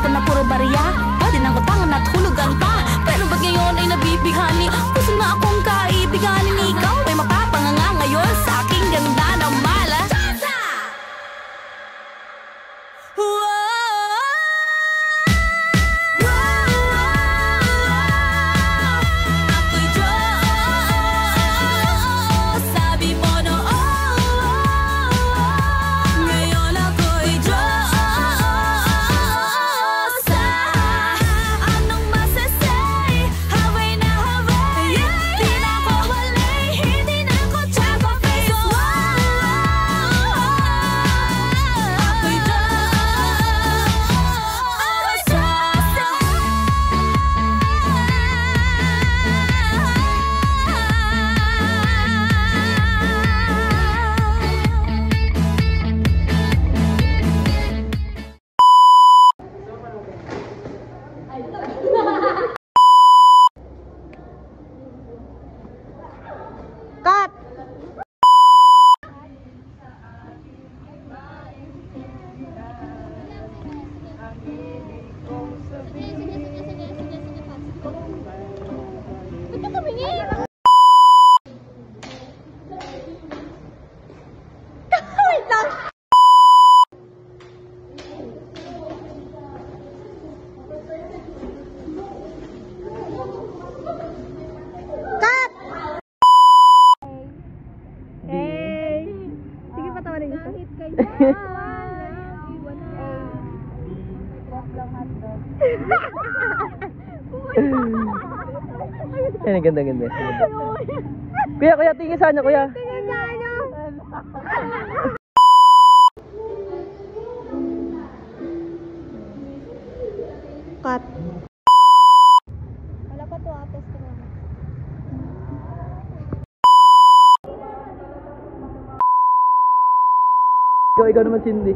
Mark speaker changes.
Speaker 1: ko na puro barya. Pwede nang kutangan at hulugan pa. Pero ba't ngayon ay nabibighani? Gusto na akong kaibiganin. Ikaw ay mapapanganga ngayon sa aking ganda ng mala.
Speaker 2: Cut! Ba't ka tumingin? Wait lang! Cut! Hey! Sige, patawarin ko. Kahit kayo.
Speaker 3: Ay, ganda. Kuya, tingin sa ano, kuya.
Speaker 2: Tingin sa ano? Cut. Wala pa to, test ko naman.
Speaker 3: Ikaw naman, Cindy.